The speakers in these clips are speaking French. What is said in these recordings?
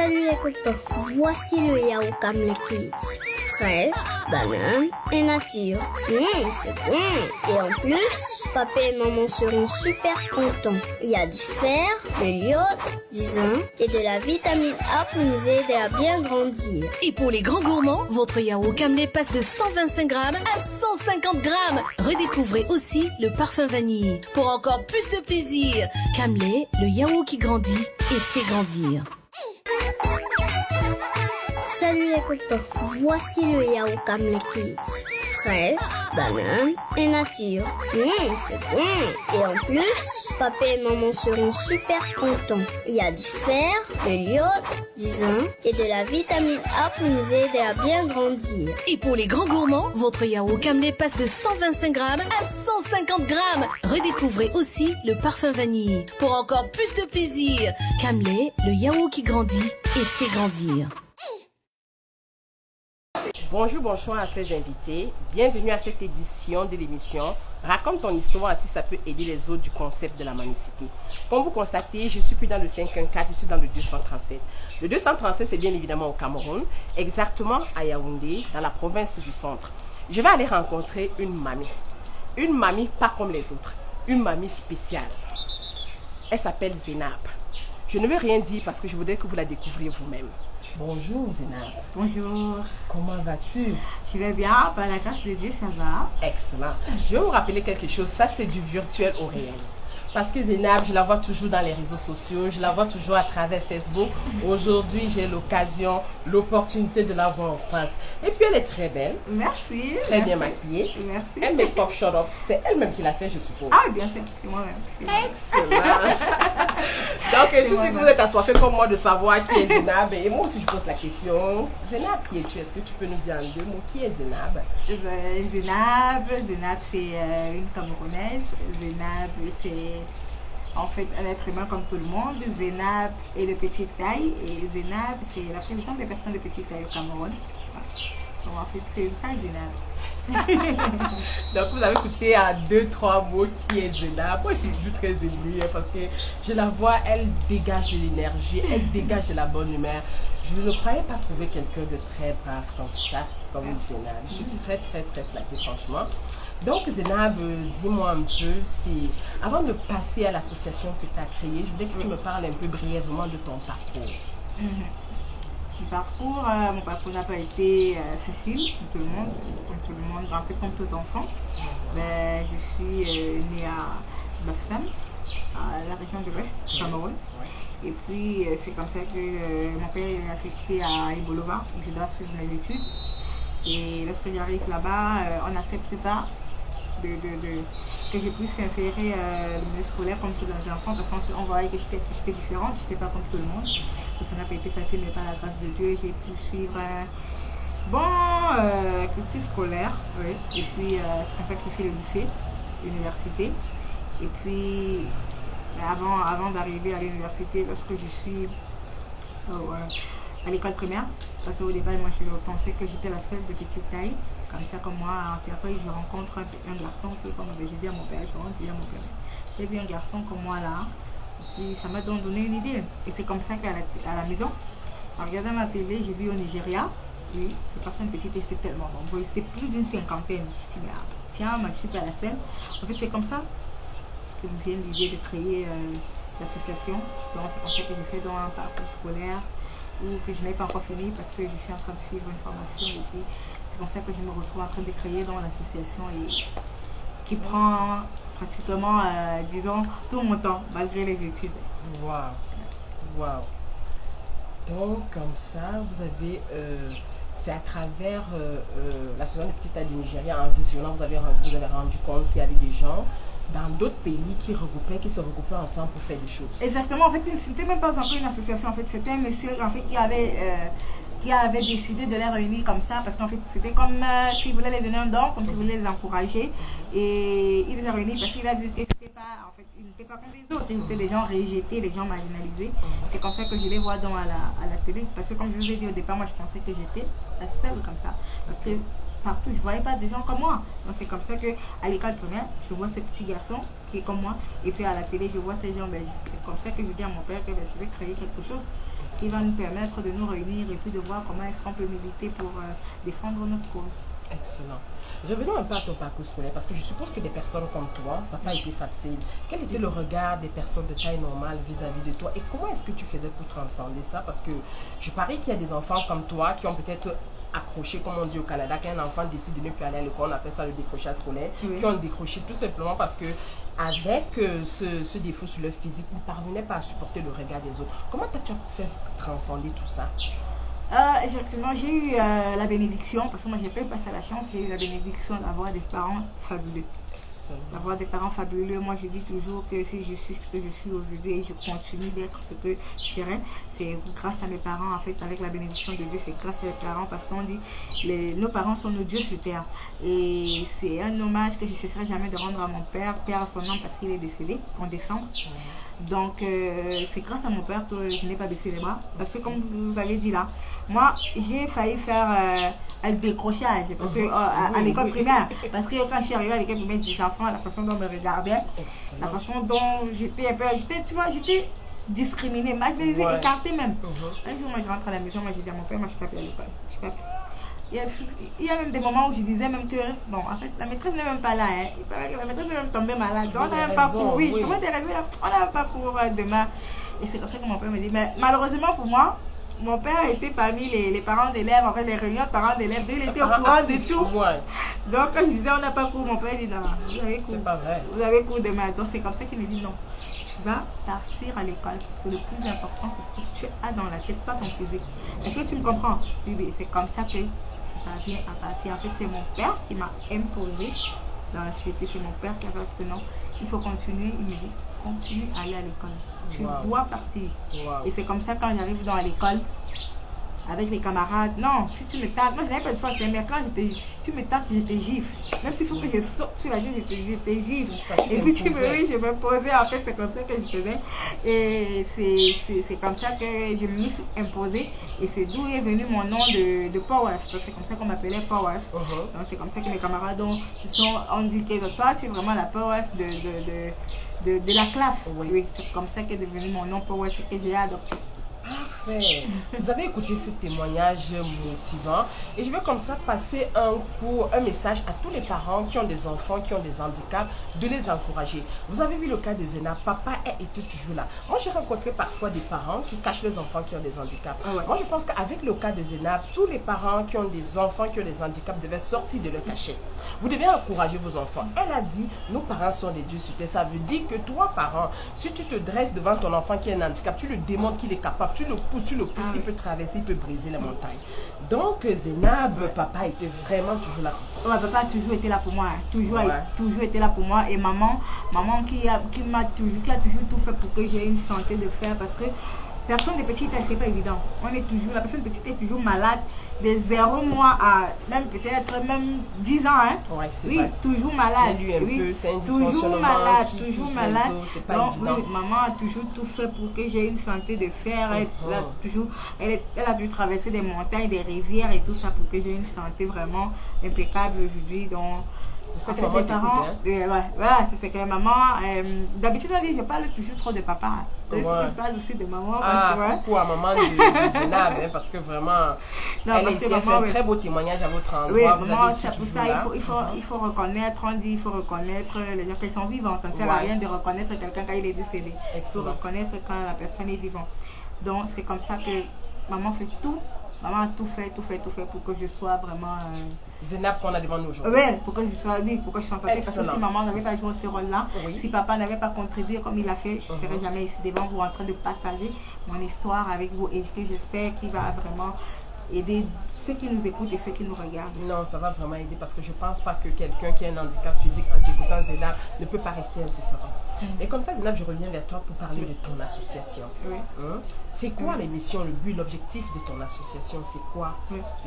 Salut les copains, voici le yaourt Camley Kids. Fraise, banane et nature. C'est bon. Et en plus, papa et maman seront super contents. Il y a du fer, de l'iode, du zinc et de la vitamine A pour nous aider à bien grandir. Et pour les grands gourmands, votre yaourt Camley passe de 125 grammes à 150 grammes. Redécouvrez aussi le parfum vanille pour encore plus de plaisir. Camley, le yaourt qui grandit et fait grandir. Salut les copains, voici le yaourt Camley Kids. Fraise, banane et nature. C'est bon. Et en plus, papa et maman seront super contents. Il y a du fer, de l'iode, du zinc et de la vitamine A pour nous aider à bien grandir. Et pour les grands gourmands, votre yaourt Camley passe de 125 grammes à 150 grammes. Redécouvrez aussi le parfum vanille pour encore plus de plaisir. Camley, le yaourt qui grandit et fait grandir. Bonjour à ces invités. Bienvenue à cette édition de l'émission Raconte ton histoire si ça peut aider les autres du concept de la manicité. Comme vous constatez, je suis plus dans le 514, je suis dans le 237. Le 237, c'est bien évidemment au Cameroun, exactement à Yaoundé, dans la province du centre. Je vais aller rencontrer une mamie. Une mamie pas comme les autres, une mamie spéciale. Elle s'appelle Zénab. Je ne veux rien dire parce que je voudrais que vous la découvriez vous-même. Bonjour Zénab. Bonjour. Comment vas-tu? Je vais bien, par la grâce de Dieu, ça va. Excellent. Je vais vous rappeler quelque chose, ça c'est du virtuel au réel. Parce que Zénab, je la vois toujours dans les réseaux sociaux, je la vois toujours à travers Facebook. Aujourd'hui, j'ai l'opportunité de la voir en face. Et puis elle est très belle. Merci. Très bien maquillée. Merci. Elle make-up shut up, c'est elle-même qui l'a fait, je suppose. Ah, bien sûr, c'est moi-même. Excellent. Donc, je suis sûre que vous êtes assoiffés comme moi de savoir qui est Zénab. Et moi aussi, je pose la question. Zénab, qui es-tu? Est-ce que tu peux nous dire en deux mots qui est Zénab? Zénab, c'est une Camerounaise. Zénab, c'est en fait un être humain comme tout le monde. Zénab est de petite taille et Zénab, c'est la présidente des personnes de petite taille au Cameroun. Donc en fait, c'est ça Zénab. Donc vous avez écouté à 2-3 mots qui est Zénab. Moi je suis toujours très émue parce que je la vois, elle dégage de l'énergie, elle dégage de la bonne humeur. Je ne croyais pas trouver quelqu'un de très brave comme ça, comme Zénab. Je suis très flattée franchement. Donc Zénab, dis-moi un peu, si avant de passer à l'association que tu as créée, je voudrais que tu me parles un peu brièvement de ton parcours. Mon parcours n'a pas été facile, comme tout le monde, en fait comme tout enfant. Je suis née à Bafoussam, à la région de l'Ouest, du Cameroun. Et puis c'est comme ça que mon père est affecté à Ibolova, où je dois suivre mes études. Et lorsque j'arrive là-bas, on n'accepte pas que je puisse insérer le milieu scolaire comme tous les enfants, parce qu'on voyait que j'étais différente, je n'étais pas comme tout le monde. Et ça n'a pas été facile, mais par la grâce de Dieu, j'ai pu suivre un cursus scolaire. Oui. Et puis c'est comme ça que j'ai fait le lycée, l'université. Et puis avant d'arriver à l'université, lorsque je suis à l'école primaire, parce qu'au départ, moi je pensais que j'étais la seule de petite taille. Comme ça, comme moi, c'est après je rencontre un garçon qui est comme j'ai dit à mon père, j'ai vu un garçon comme moi là, et puis ça m'a donné une idée. Et c'est comme ça qu'à la maison, en regardant la télé, j'ai vu au Nigeria, oui, les personnes petites, c'était tellement nombreux, c'était plus d'une cinquantaine. Je me suis dit, tiens, je suis pas la seule. En fait, c'est comme ça que me vient l'idée de créer l'association. Donc, c'est comme ça que j'ai fait dans un parcours scolaire, ou que je n'ai pas encore fini parce que je suis en train de suivre une formation et puis c'est comme ça que je me retrouve en train de créer dans l'association et qui prend pratiquement, disons, tout mon temps malgré les études. Waouh. Donc comme ça, vous avez, c'est à travers l'association de Petite Taille du Nigeria, en visionnant, vous avez rendu compte qu'il y avait des gens dans d'autres pays qui se regroupaient ensemble pour faire des choses. Exactement, en fait, c'était même pas une association, en fait, c'était un monsieur en fait, qui avait décidé de les réunir comme ça, parce qu'en fait, c'était comme s'il voulait les donner un don, comme s'il voulait les encourager, et il les a réunis parce qu'il a vu que c'était pas, en fait, ils n'étaient pas comme les autres, ils étaient des gens rejetés, des gens marginalisés. C'est comme ça que je les vois à la télé, parce que comme je vous ai dit au départ, moi je pensais que j'étais la seule comme ça, parce que partout, je voyais pas des gens comme moi. Donc c'est comme ça qu'à l'école primaire, je vois ce petit garçon qui est comme moi. Et puis à la télé, je vois ces gens. Ben, c'est comme ça que je dis à mon père que ben, je vais créer quelque chose qui va nous permettre de nous réunir et puis de voir comment est-ce qu'on peut militer pour défendre notre cause. Excellent. Revenons un peu à ton parcours scolaire, parce que je suppose que des personnes comme toi, ça n'a pas été facile. Quel était le regard des personnes de taille normale vis-à-vis de toi, et comment est-ce que tu faisais pour transcender ça? Parce que je parie qu'il y a des enfants comme toi qui ont peut-être accroché, comme on dit au Canada, qu'un enfant décide de ne plus aller à l'école, on appelle ça le décrochage scolaire, qui ont décroché tout simplement parce que avec ce défaut sur leur physique, ils ne parvenaient pas à supporter le regard des autres. Comment tu as fait transcender tout ça? Effectivement, j'ai eu la bénédiction, parce que moi j'ai pas passé la chance, j'ai eu la bénédiction d'avoir des parents fabuleux. D'avoir des parents fabuleux. Moi je dis toujours que si je suis ce que je suis aujourd'hui et je continue d'être ce que je serai, c'est grâce à mes parents, en fait, avec la bénédiction de Dieu, c'est grâce à mes parents, parce qu'on dit nos parents sont nos dieux sur terre. Et c'est un hommage que je ne cesserai jamais de rendre à mon père, père à son nom, parce qu'il est décédé en décembre. Donc c'est grâce à mon père que je n'ai pas baissé les bras, parce que comme vous avez dit là, moi j'ai failli faire un décrochage parce que, à l'école primaire, parce que quand je suis arrivée à l'école primaire des enfants, la façon dont on me regardait, la façon dont j'étais un peu, tu vois, j'étais discriminée, moi je me disais écartée même. Un jour moi je rentre à la maison, moi j'ai dit à mon père, moi je ne suis pas plus à l'école, je suis pas plus. Il y a même des moments où je disais même que, bon, en fait, la maîtresse n'est même pas là, hein. Il paraît que la maîtresse est même tombée malade. Donc, on n'a même pas pour, oui, on n'a même pas pour demain. Et c'est comme ça que mon père me dit, mais malheureusement pour moi, mon père était parmi les parents d'élèves, en fait, les réunions de parents d'élèves, il était au courant de tout. Donc, quand je disais, on n'a pas cours, mon père dit, non, vous avez cours. C'est pas vrai. Vous avez cours demain. Donc, c'est comme ça qu'il me dit, non, tu vas partir à l'école, parce que le plus important, c'est ce que tu as dans la tête, pas ton physique. Est-ce que tu me comprends? Oui, c'est comme ça que vient à partir. En fait, c'est mon père qui m'a imposé dans la société. C'est mon père qui a fait parce que non, il faut continuer. Il me dit, continue à aller à l'école. Tu dois partir. Et c'est comme ça quand j'arrive dans l'école avec les camarades. Non, si tu me tapes, moi je n'avais pas de force, mais quand tu me tapes, je te gifle. Même s'il faut que je saute sur la gueule, je te gifle. Et puis tu me dis, je me posais, en fait, c'est comme ça que je faisais. Et c'est comme ça que je me suis imposée. Et c'est d'où est venu mon nom de Powers, parce que c'est comme ça qu'on m'appelait Powers. Donc c'est comme ça que mes camarades ont dit que toi, tu es vraiment la Powers de la classe. Oui, c'est comme ça qu'est devenu mon nom Powers que j'ai adopté. Parfait. Vous avez écouté ce témoignage motivant et je vais comme ça passer un message à tous les parents qui ont des enfants, qui ont des handicaps, de les encourager. Vous avez vu le cas de Zena, papa était toujours là. Moi, j'ai rencontré parfois des parents qui cachent les enfants qui ont des handicaps. Moi, je pense qu'avec le cas de Zena, tous les parents qui ont des enfants qui ont des handicaps devaient sortir de leur cachet. Vous devez encourager vos enfants. Elle a dit, nos parents sont des dieux sur terre. Ça veut dire que toi, parent, si tu te dresses devant ton enfant qui a un handicap, tu lui démontres qu'il est capable, tu le pousses, il peut traverser, il peut briser la montagne. Donc, Zénab, papa était vraiment toujours là. Ouais, papa a toujours été là pour moi, hein. Toujours été là pour moi. Et maman qui a toujours tout fait pour que j'ai une santé de fer, parce que personne de petite, c'est pas évident. On est toujours, la personne petite est toujours malade, de 0 mois à même peut-être même 10 ans. Hein? Ouais, c'est oui, vrai. Toujours malade. J'ai lu un peu, c'est un toujours malade, toujours malade. C'est pas donc, évident. Oui, maman a toujours tout fait pour que j'ai une santé de fer. Elle a dû traverser des montagnes, des rivières et tout ça pour que j'ai une santé vraiment impeccable aujourd'hui. Donc, j'espère que maman t'écoute, c'est que maman, d'habitude on dit je parle toujours trop de papa. Je parle aussi de maman. Pourquoi maman de Zénab, parce que vraiment, elle a fait un très beau témoignage à votre endroit. Oui, maman, c'est pour ça, il faut reconnaître, on dit, il faut reconnaître les gens qui sont vivants. Ça ne sert à rien de reconnaître quelqu'un quand il est décédé. Il faut reconnaître quand la personne est vivante. Donc c'est comme ça que maman fait tout. Maman a tout fait pour que je sois vraiment... Zénab qu'on a devant nous aujourd'hui. Oui, pour que je sois santé. Parce que si maman n'avait pas joué ce rôle-là, si papa n'avait pas contribué comme il a fait, je ne serais jamais ici devant vous en train de partager mon histoire avec vous. Et que j'espère qu'il va vraiment aider ceux qui nous écoutent et ceux qui nous regardent. Non, ça va vraiment aider parce que je ne pense pas que quelqu'un qui a un handicap physique en écoutant Zénab ne peut pas rester indifférent. Et comme ça, Zénab, je reviens vers toi pour parler de ton association. C'est quoi les missions, le but, l'objectif de ton association? C'est quoi?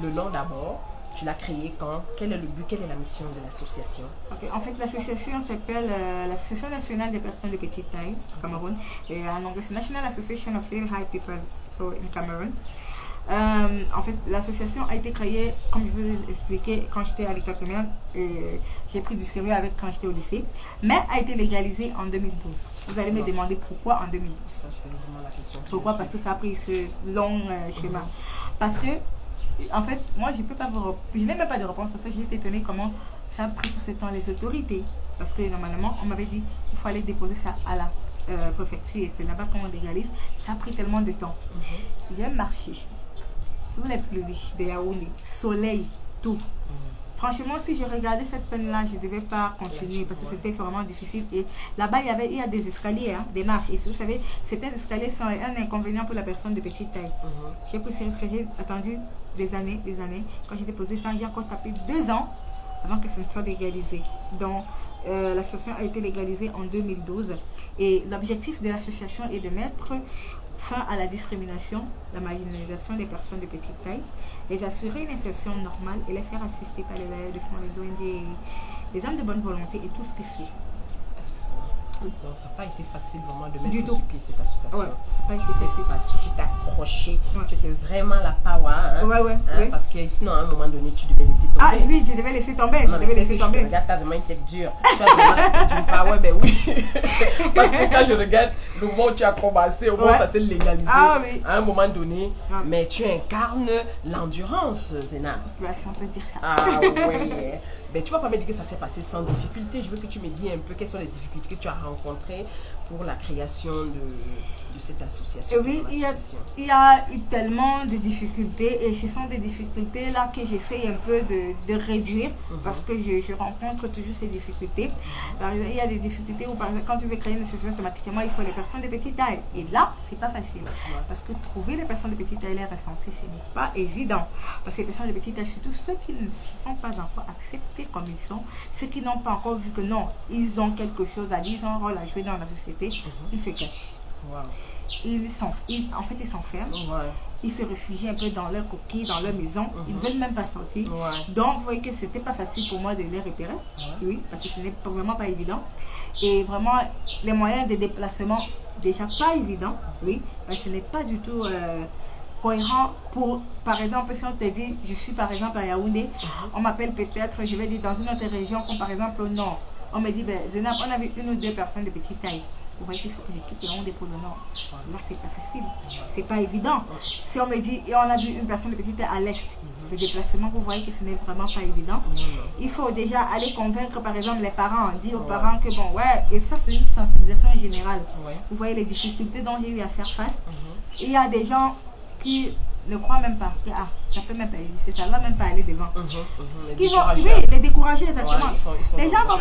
Le nom d'abord, tu l'as créé quand? Quel est le but, quelle est la mission de l'association? En fait, l'association s'appelle l'Association nationale des personnes de petite taille, Cameroun. Et en anglais, c'est National Association of Little High People, so in Cameroon. En fait, l'association a été créée, comme je vous l'ai expliqué, quand j'étais à l'école primaire. J'ai pris du sérieux avec quand j'étais au lycée, mais a été légalisée en 2012. Vous allez me demander pourquoi en 2012. Ça, c'est vraiment la question. Pourquoi? Parce que ça a pris ce long schéma. Parce que, en fait, moi, je n'ai même pas de réponse parce que j'ai été étonnée comment ça a pris tout ce temps les autorités. Parce que normalement, on m'avait dit qu'il fallait déposer ça à la préfecture et c'est là-bas qu'on légalise. Ça a pris tellement de temps. J'ai marché. Tous les pluies de Yaoundé, soleil, tout. Franchement, si je regardais cette peine-là, je ne devais pas continuer parce que c'était vraiment difficile. Et là-bas, il y a des escaliers, hein, des marches. Et vous savez, certains escaliers sont un inconvénient pour la personne de petite taille. J'ai pris ce risque, j'ai attendu des années. Quand j'ai déposé ça, j'ai encore tapé 2 ans avant que ça ne soit légalisé. Donc, l'association a été légalisée en 2012. Et l'objectif de l'association est de mettre fin à la discrimination, la marginalisation des personnes de petite taille, les assurer une insertion normale et les faire assister par les bailleurs de fonds, les ONG, les âmes de bonne volonté et tout ce qui suit. Donc ça n'a pas été facile vraiment de mettre sur pied cette association. Ouais, pas été facile. Tu t'es accroché, tu étais vraiment la power. Hein, ouais. Parce que sinon, à un moment donné, tu devais laisser tomber. Ah oui, je devais laisser tomber. Non, regarde, tu as vraiment une tête dure. Tu as vraiment la tête dure. Ah ouais, ben oui. Parce que quand je regarde le moment où tu as commencé, au moment où ça s'est légalisé, à un moment donné, mais tu incarnes l'endurance, Zena. Si on peut dire ça. Ah ouais. Ben, tu ne vas pas me dire que ça s'est passé sans difficulté. Je veux que tu me dises un peu quelles sont les difficultés que tu as rencontrées pour la création de cette association. Oui, il y a eu tellement de difficultés et ce sont des difficultés là que j'essaie un peu de réduire parce que je rencontre toujours ces difficultés. Par exemple, il y a des difficultés où par exemple, quand tu veux créer une association, automatiquement il faut les personnes de petite taille. Et là, c'est pas facile parce que trouver les personnes de petite taille, les recenser, ce n'est pas évident. Parce que les personnes de petite taille, surtout ceux qui ne se sont pas encore acceptés comme ils sont, ceux qui n'ont pas encore vu que non, ils ont quelque chose à dire, ils ont un rôle à jouer dans la société, ils se cachent. Wow. Ils s'enferment, ils se réfugient un peu dans leur coquille, dans leur maison, ils ne veulent même pas sortir. Donc vous voyez que c'était pas facile pour moi de les repérer, oui, parce que ce n'est vraiment pas évident. Et vraiment, les moyens de déplacement, déjà pas évident, oui, parce que ce n'est pas du tout cohérent pour, par exemple, si on te dit, je suis par exemple à Yaoundé, on m'appelle peut-être, je vais dire dans une autre région, comme par exemple au nord, on me dit, ben, Zénab, on avait 1 ou 2 personnes de petite taille. Vous voyez qu'il faut que je quitte Yaoundé pour le nord. Là, c'est pas facile, c'est pas évident. Si on me dit, et on a vu une personne de petite taille à l'est, le déplacement, vous voyez que ce n'est vraiment pas évident. Il faut déjà aller convaincre, par exemple, les parents, dire aux parents que bon, ouais, et ça, c'est une sensibilisation générale. Vous voyez les difficultés dont j'ai eu à faire face. Il y a des gens qui ne croient même pas que ça peut même pas exister, ça ne va même pas aller devant. Qui vont les décourager exactement. Les gens vont